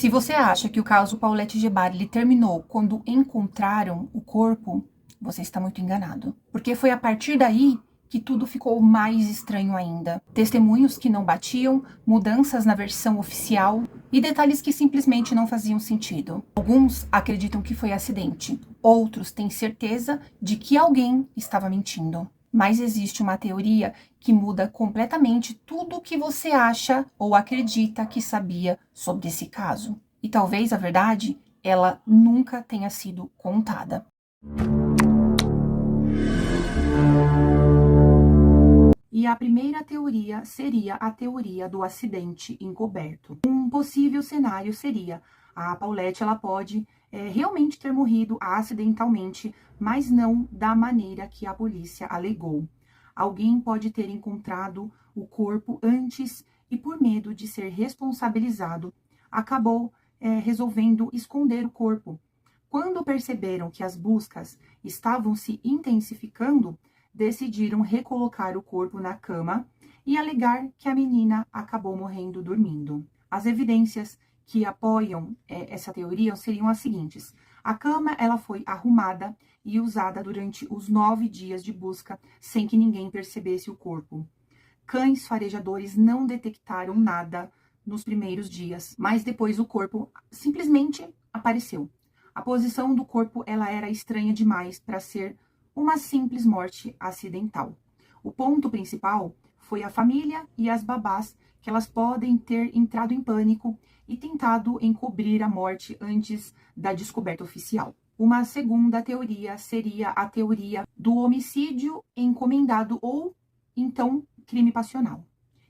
Se você acha que o caso Paulette Gebali terminou quando encontraram o corpo, você está muito enganado. Porque foi a partir daí que tudo ficou mais estranho ainda. Testemunhos que não batiam, mudanças na versão oficial e detalhes que simplesmente não faziam sentido. Alguns acreditam que foi acidente, outros têm certeza de que alguém estava mentindo. Mas existe uma teoria que muda completamente tudo o que você acha ou acredita que sabia sobre esse caso. E talvez a verdade, ela nunca tenha sido contada. E a primeira teoria seria a teoria do acidente encoberto. Um possível cenário seria a Paulette, ela pode realmente ter morrido acidentalmente, mas não da maneira que a polícia alegou. Alguém pode ter encontrado o corpo antes e, por medo de ser responsabilizado, acabou resolvendo esconder o corpo. Quando perceberam que as buscas estavam se intensificando, decidiram recolocar o corpo na cama e alegar que a menina acabou morrendo dormindo. As evidências que apoiam essa teoria seriam as seguintes. A cama ela foi arrumada e usada durante os 9 dias de busca sem que ninguém percebesse o corpo. Cães farejadores não detectaram nada nos primeiros dias, mas depois o corpo simplesmente apareceu. A posição do corpo ela era estranha demais para ser uma simples morte acidental. O ponto principal foi a família e as babás, que elas podem ter entrado em pânico e tentado encobrir a morte antes da descoberta oficial. Uma segunda teoria seria a teoria do homicídio encomendado ou, então, crime passional.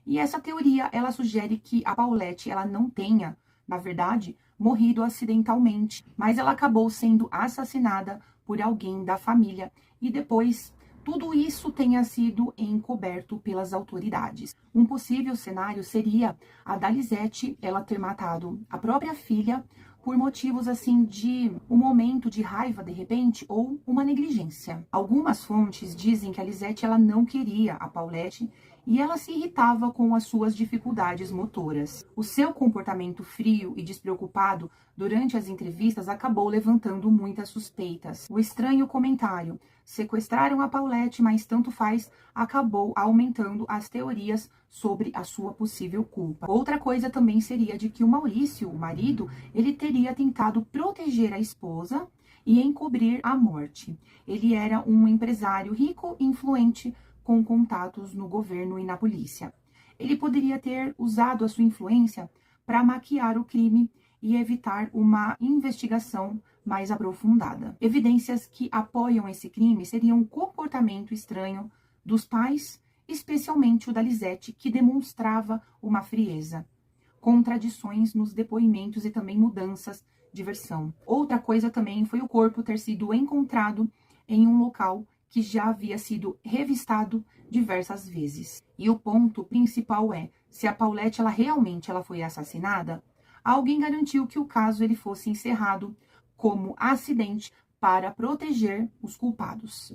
E essa teoria, ela sugere que a Paulette, ela não tenha, na verdade, morrido acidentalmente, mas ela acabou sendo assassinada por alguém da família e depois tudo isso tenha sido encoberto pelas autoridades. Um possível cenário seria a da Lisete, ela ter matado a própria filha por motivos assim de um momento de raiva de repente ou uma negligência. Algumas fontes dizem que a Lisete ela não queria a Paulette e ela se irritava com as suas dificuldades motoras. O seu comportamento frio e despreocupado durante as entrevistas acabou levantando muitas suspeitas. O estranho comentário, sequestraram a Paulette, mas tanto faz, acabou aumentando as teorias sobre a sua possível culpa. Outra coisa também seria de que o Maurício, o marido, ele teria tentado proteger a esposa e encobrir a morte. Ele era um empresário rico e influente, com contatos no governo e na polícia. Ele poderia ter usado a sua influência para maquiar o crime e evitar uma investigação mais aprofundada. Evidências que apoiam esse crime seriam um comportamento estranho dos pais, especialmente o da Lisete, que demonstrava uma frieza, contradições nos depoimentos e também mudanças de versão. Outra coisa também foi o corpo ter sido encontrado em um local que já havia sido revistado diversas vezes. E o ponto principal é, se a Paulette realmente foi assassinada, alguém garantiu que o caso ele fosse encerrado como acidente para proteger os culpados.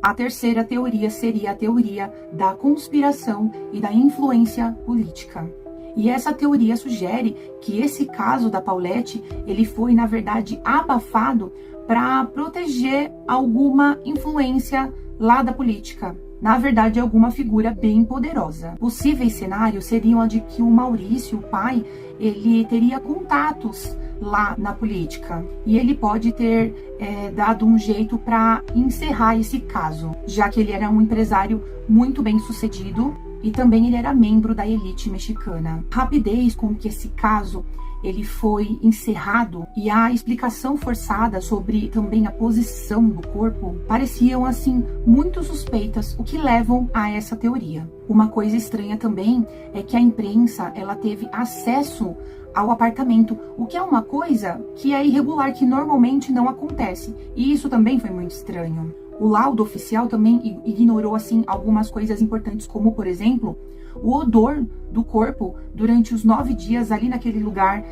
A terceira teoria seria a teoria da conspiração e da influência política. E essa teoria sugere que esse caso da Paulette, ele foi, na verdade, abafado para proteger alguma influência lá da política. Na verdade, alguma figura bem poderosa. Possíveis cenários seriam a de que o Maurício, o pai, ele teria contatos lá na política. E ele pode ter dado um jeito para encerrar esse caso, já que ele era um empresário muito bem sucedido e também ele era membro da elite mexicana. A rapidez com que esse caso ele foi encerrado e a explicação forçada sobre também a posição do corpo pareciam assim muito suspeitas, o que levam a essa teoria. Uma coisa estranha também é que a imprensa ela teve acesso ao apartamento, o que é uma coisa que é irregular, que normalmente não acontece. E isso também foi muito estranho. O laudo oficial também ignorou assim algumas coisas importantes, como por exemplo, o odor do corpo durante os 9 dias ali naquele lugar,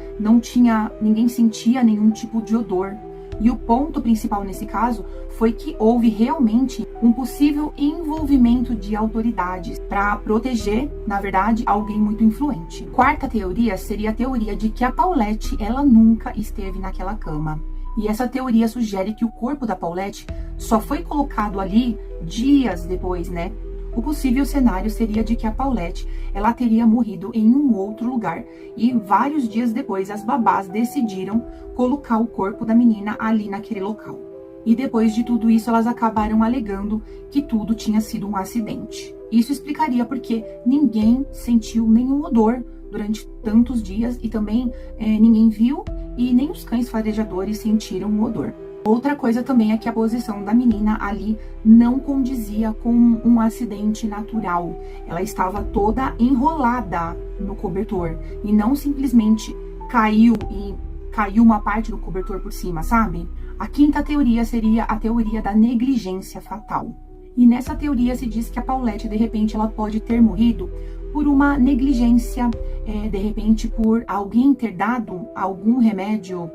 ninguém sentia nenhum tipo de odor. E o ponto principal nesse caso foi que houve realmente um possível envolvimento de autoridades para proteger, na verdade, alguém muito influente. Quarta teoria seria a teoria de que a Paulette, ela nunca esteve naquela cama. E essa teoria sugere que o corpo da Paulette só foi colocado ali dias depois, né? O possível cenário seria de que a Paulette, ela teria morrido em um outro lugar e vários dias depois as babás decidiram colocar o corpo da menina ali naquele local. E depois de tudo isso, elas acabaram alegando que tudo tinha sido um acidente. Isso explicaria porque ninguém sentiu nenhum odor durante tantos dias e também ninguém viu e nem os cães farejadores sentiram o odor. Outra coisa também é que a posição da menina ali não condizia com um acidente natural. Ela estava toda enrolada no cobertor e não simplesmente caiu uma parte do cobertor por cima, sabe? A quinta teoria seria a teoria da negligência fatal. E nessa teoria se diz que a Paulette, de repente, ela pode ter morrido por uma negligência, de repente por alguém ter dado algum remédio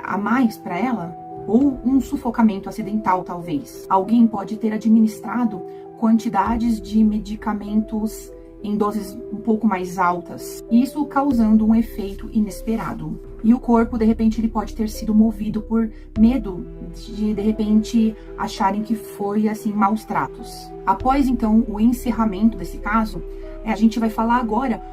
a mais para ela, ou um sufocamento acidental, talvez. Alguém pode ter administrado quantidades de medicamentos em doses um pouco mais altas, isso causando um efeito inesperado. E o corpo, de repente, ele pode ter sido movido por medo de repente, acharem que foi, assim, maus tratos. Após, então, o encerramento desse caso, a gente vai falar agora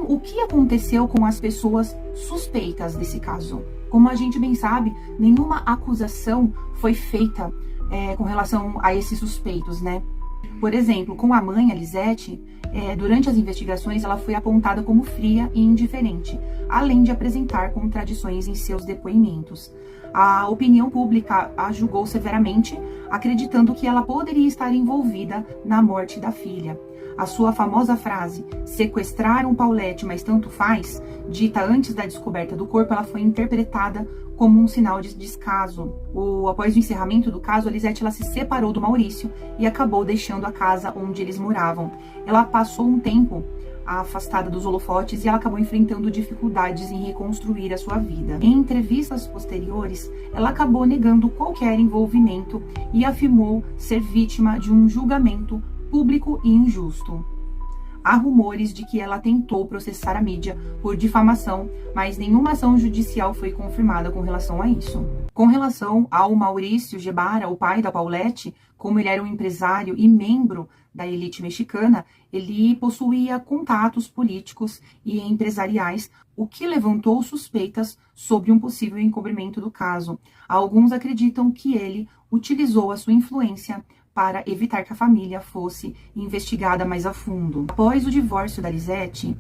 o que aconteceu com as pessoas suspeitas desse caso. Como a gente bem sabe, nenhuma acusação foi feita com relação a esses suspeitos, né? Por exemplo, com a mãe, a Lisete, durante as investigações, ela foi apontada como fria e indiferente, além de apresentar contradições em seus depoimentos. A opinião pública a julgou severamente, acreditando que ela poderia estar envolvida na morte da filha. A sua famosa frase, sequestraram Paulette, mas tanto faz, dita antes da descoberta do corpo, ela foi interpretada como um sinal de descaso. Após o encerramento do caso, a Lisete ela se separou do Maurício e acabou deixando a casa onde eles moravam. Ela passou um tempo afastada dos holofotes e ela acabou enfrentando dificuldades em reconstruir a sua vida. Em entrevistas posteriores, ela acabou negando qualquer envolvimento e afirmou ser vítima de um julgamento público e injusto. Há rumores de que ela tentou processar a mídia por difamação, mas nenhuma ação judicial foi confirmada com relação a isso. Com relação ao Maurício Gebara, o pai da Paulette, como ele era um empresário e membro da elite mexicana, ele possuía contatos políticos e empresariais, o que levantou suspeitas sobre um possível encobrimento do caso. Alguns acreditam que ele utilizou a sua influência para evitar que a família fosse investigada mais a fundo. Após o divórcio da Lisete,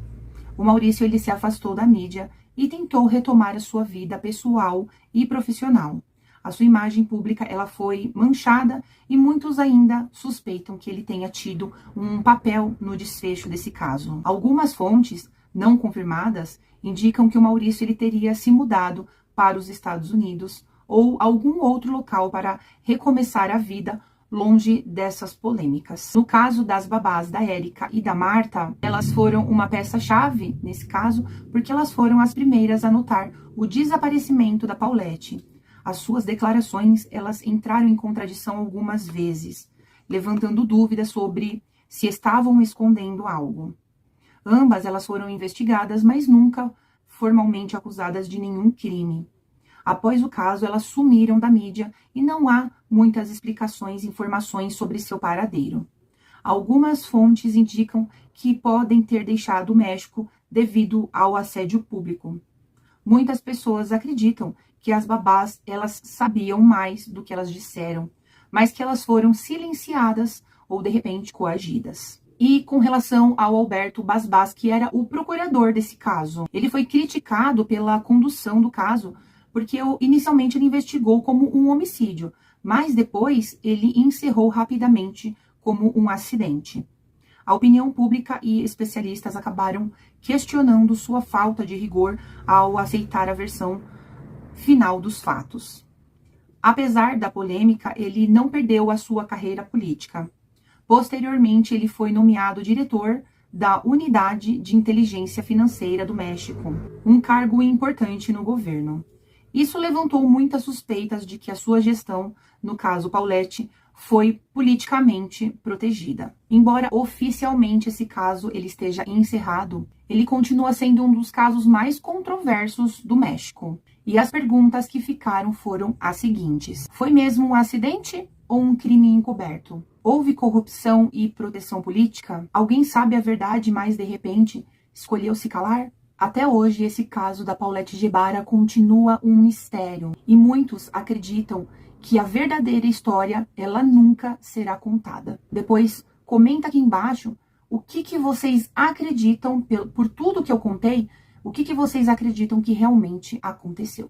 o Maurício ele se afastou da mídia e tentou retomar a sua vida pessoal e profissional. A sua imagem pública ela foi manchada e muitos ainda suspeitam que ele tenha tido um papel no desfecho desse caso. Algumas fontes não confirmadas indicam que o Maurício ele teria se mudado para os Estados Unidos ou algum outro local para recomeçar a vida longe dessas polêmicas. No caso das babás da Érica e da Marta, elas foram uma peça-chave nesse caso, porque elas foram as primeiras a notar o desaparecimento da Paulette. As suas declarações, elas entraram em contradição algumas vezes, levantando dúvidas sobre se estavam escondendo algo. Ambas, elas foram investigadas, mas nunca formalmente acusadas de nenhum crime. Após o caso, elas sumiram da mídia e não há muitas explicações e informações sobre seu paradeiro. Algumas fontes indicam que podem ter deixado o México devido ao assédio público. Muitas pessoas acreditam que as babás elas sabiam mais do que elas disseram, mas que elas foram silenciadas ou, de repente, coagidas. E com relação ao Alberto Basbás, que era o procurador desse caso, ele foi criticado pela condução do caso, porque inicialmente ele investigou como um homicídio, mas depois ele encerrou rapidamente como um acidente. A opinião pública e especialistas acabaram questionando sua falta de rigor ao aceitar a versão final dos fatos. Apesar da polêmica, ele não perdeu a sua carreira política. Posteriormente, ele foi nomeado diretor da Unidade de Inteligência Financeira do México, um cargo importante no governo. Isso levantou muitas suspeitas de que a sua gestão, no caso Paulette, foi politicamente protegida. Embora oficialmente esse caso ele esteja encerrado, ele continua sendo um dos casos mais controversos do México. E as perguntas que ficaram foram as seguintes: foi mesmo um acidente ou um crime encoberto? Houve corrupção e proteção política? Alguém sabe a verdade, mas de repente escolheu se calar? Até hoje, esse caso da Paulette Gebara continua um mistério e muitos acreditam que a verdadeira história ela nunca será contada. Depois, comenta aqui embaixo o que vocês acreditam, por tudo que eu contei, o que vocês acreditam que realmente aconteceu.